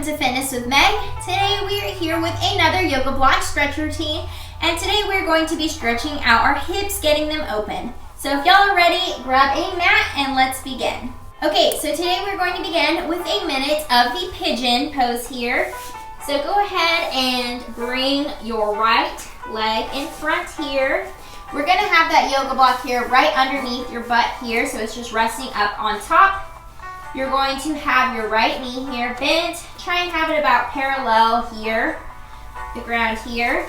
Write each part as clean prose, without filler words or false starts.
to Fitness with Meg. Today we are here with another yoga block stretch routine, and today we're going to be stretching out our hips, getting them open. So if y'all are ready, grab a mat and let's begin. Okay, so today we're going to begin with a minute of the pigeon pose here. So go ahead and bring your right leg in front here. We're gonna have that yoga block here right underneath your butt here, so it's just resting up on top. You're going to have your right knee here bent. Try and have it about parallel here, the ground here.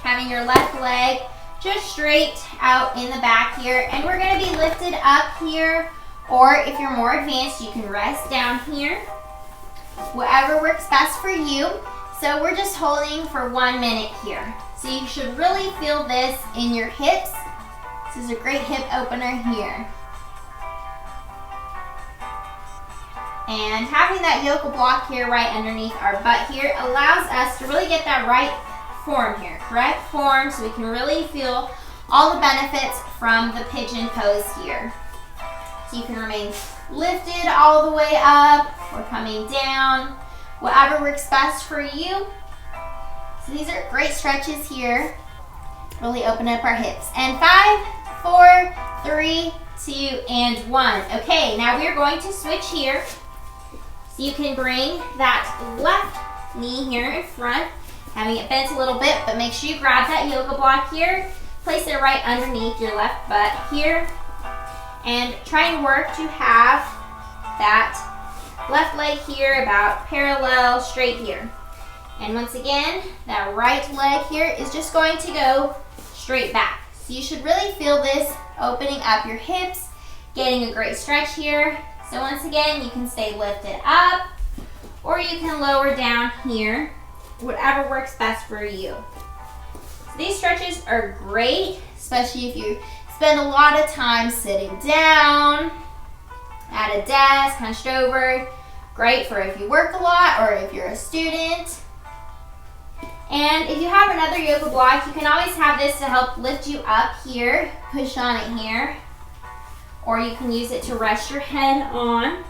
Having your left leg just straight out in the back here. And we're gonna be lifted up here, or if you're more advanced, you can rest down here. Whatever works best for you. So we're just holding for 1 minute here. So you should really feel this in your hips. This is a great hip opener here. And having that yoga block here right underneath our butt here allows us to really get that right form here, correct form, so we can really feel all the benefits from the pigeon pose here. So you can remain lifted all the way up or coming down, whatever works best for you. So these are great stretches here. Really open up our hips. And 5, 4, 3, 2, and 1. Okay, now we are going to switch here. So you can bring that left knee here in front, having it bent a little bit, but make sure you grab that yoga block here. Place it right underneath your left butt here. And try and work to have that left leg here about parallel straight here. And once again, that right leg here is just going to go straight back. So you should really feel this opening up your hips, getting a great stretch here. So once again, you can stay lifted up, or you can lower down here, whatever works best for you. So these stretches are great, especially if you spend a lot of time sitting down at a desk, hunched over. Great for if you work a lot or if you're a student. And if you have another yoga block, you can always have this to help lift you up here. Push on it here. Or you can use it to rest your head on.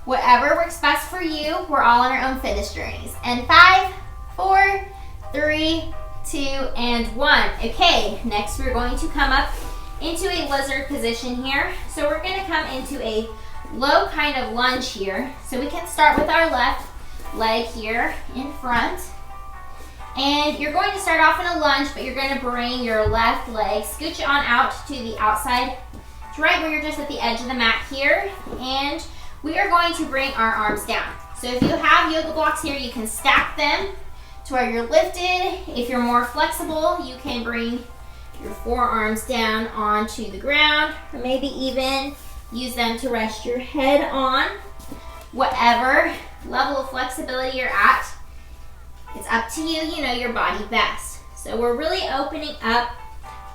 Whatever works best for you. We're all on our own fitness journeys. And 5, 4, 3, 2, and 1. Okay, next we're going to come up into a lizard position here. So we're going to come into a low kind of lunge here. So we can start with our left leg here in front. And you're going to start off in a lunge, but you're going to bring your left leg, scooch it on out to the outside, to right where you're just at the edge of the mat here. And we are going to bring our arms down. So if you have yoga blocks here, you can stack them to where you're lifted. If you're more flexible, you can bring your forearms down onto the ground, or maybe even use them to rest your head on. Whatever level of flexibility you're at, it's up to you. You know your body best. So we're really opening up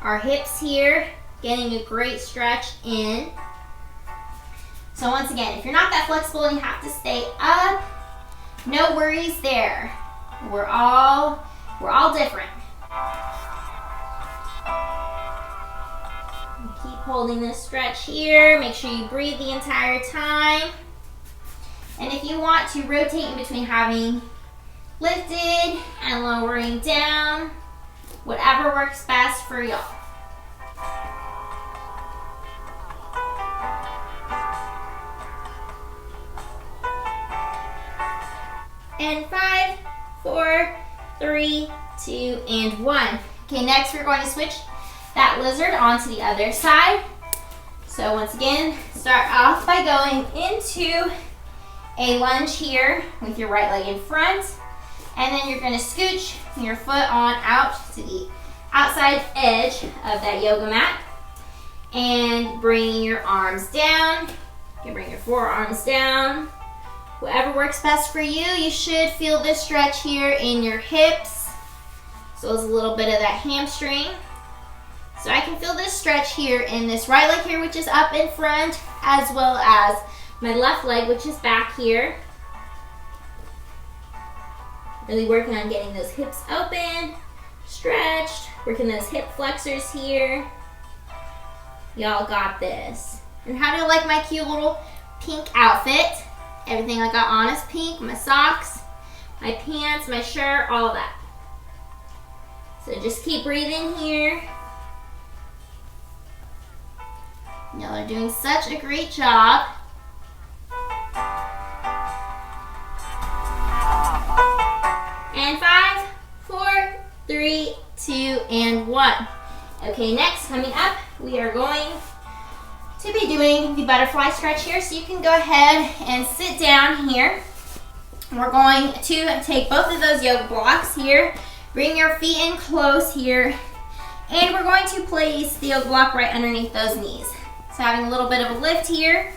our hips here, getting a great stretch in. So once again, if you're not that flexible and you have to stay up, no worries there. We're all different. Keep holding this stretch here. Make sure you breathe the entire time. And if you want to rotate in between having lifted and lowering down, whatever works best for y'all. And 5, 4, 3, 2, and 1. Okay, next we're going to switch that lizard onto the other side. So once again, start off by going into a lunge here with your right leg in front. And then you're going to scooch your foot on out to the outside edge of that yoga mat. And bring your arms down. You can bring your forearms down. Whatever works best for you. You should feel this stretch here in your hips. So there's a little bit of that hamstring. So I can feel this stretch here in this right leg here, which is up in front, as well as my left leg, which is back here. Really working on getting those hips open, stretched, working those hip flexors here. Y'all got this. And how do you like my cute little pink outfit? Everything I got on is pink. My socks, my pants, my shirt, all of that. So just keep breathing here. Y'all are doing such a great job. And 5, 4, 3, 2, and 1. Okay, next, coming up, we are going to be doing the butterfly stretch here. So you can go ahead and sit down here. We're going to take both of those yoga blocks here, bring your feet in close here, and we're going to place the yoga block right underneath those knees. So having a little bit of a lift here.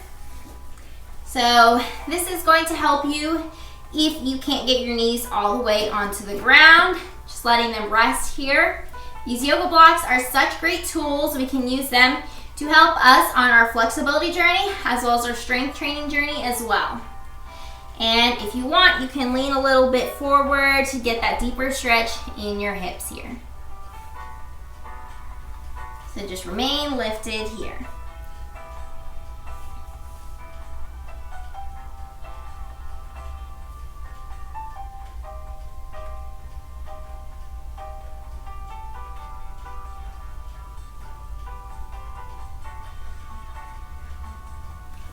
So this is going to help you if you can't get your knees all the way onto the ground, just letting them rest here. These yoga blocks are such great tools. We can use them to help us on our flexibility journey as well as our strength training journey as well. And if you want, you can lean a little bit forward to get that deeper stretch in your hips here. So just remain lifted here.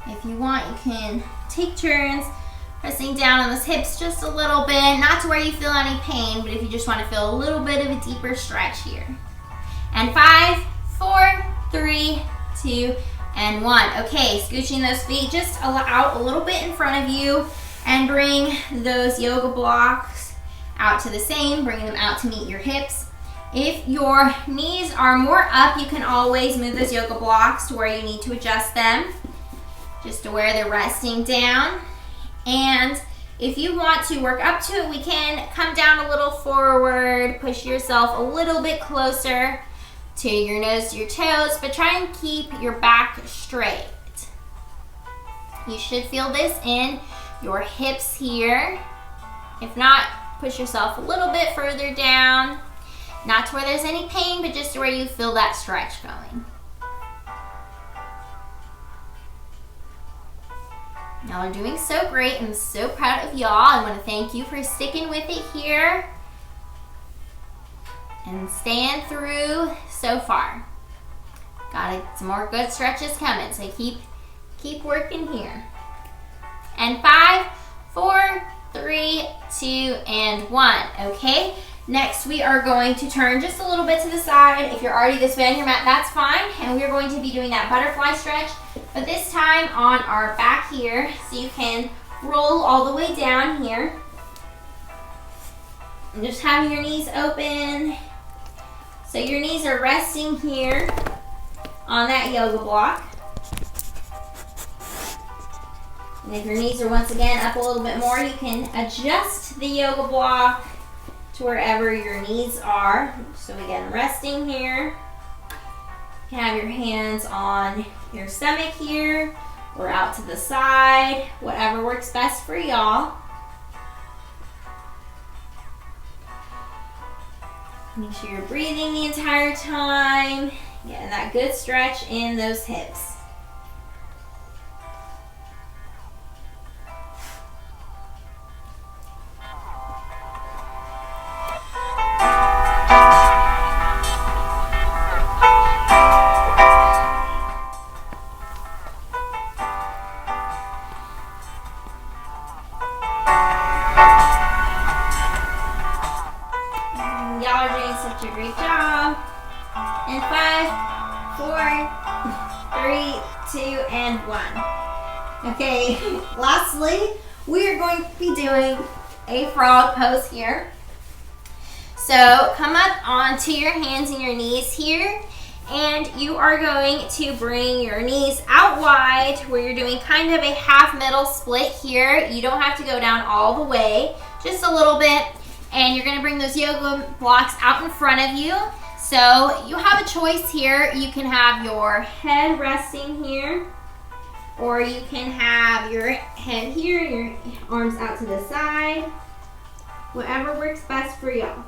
If you want, you can take turns pressing down on those hips just a little bit, not to where you feel any pain, but if you just want to feel a little bit of a deeper stretch here. And 5, 4, 3, 2, and 1. Okay, scooching those feet just out a little bit in front of you and bring those yoga blocks out to the same, bring them out to meet your hips. If your knees are more up, you can always move those yoga blocks to where you need to adjust them, just to where they're resting down. And if you want to work up to it, we can come down a little forward, push yourself a little bit closer to your nose to your toes, but try and keep your back straight. You should feel this in your hips here. If not, push yourself a little bit further down, not to where there's any pain, but just to where you feel that stretch going. Y'all are doing so great. I'm so proud of y'all. I want to thank you for sticking with it here and staying through so far. Got some more good stretches coming, so keep working here. And 5, 4, 3, 2, and 1. Okay, next we are going to turn just a little bit to the side. If you're already this way on your mat, that's fine. And we're going to be doing that butterfly stretch, but this time on our back here, so you can roll all the way down here. And just having your knees open. So your knees are resting here on that yoga block. And if your knees are once again up a little bit more, you can adjust the yoga block to wherever your knees are. So again, resting here. You can have your hands on your stomach here or out to the side, whatever works best for y'all. Make sure you're breathing the entire time, getting that good stretch in those hips. Okay, lastly, we are going to be doing a frog pose here. So come up onto your hands and your knees here, and you are going to bring your knees out wide where you're doing kind of a half middle split here. You don't have to go down all the way, just a little bit, and you're going to bring those yoga blocks out in front of you. So you have a choice here. You can have your head resting here, or you can have your head here, your arms out to the side. Whatever works best for y'all.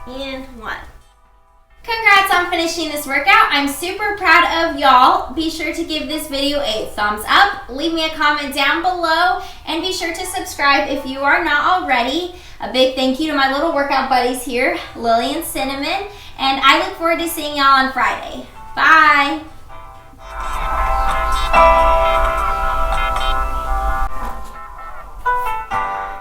and 1. Congrats on finishing this workout. I'm super proud of y'all. Be sure to give this video a thumbs up, leave me a comment down below, and be sure to subscribe if you are not already. A big thank you to my little workout buddies here, Lily and Cinnamon, and I look forward to seeing y'all on Friday. Bye!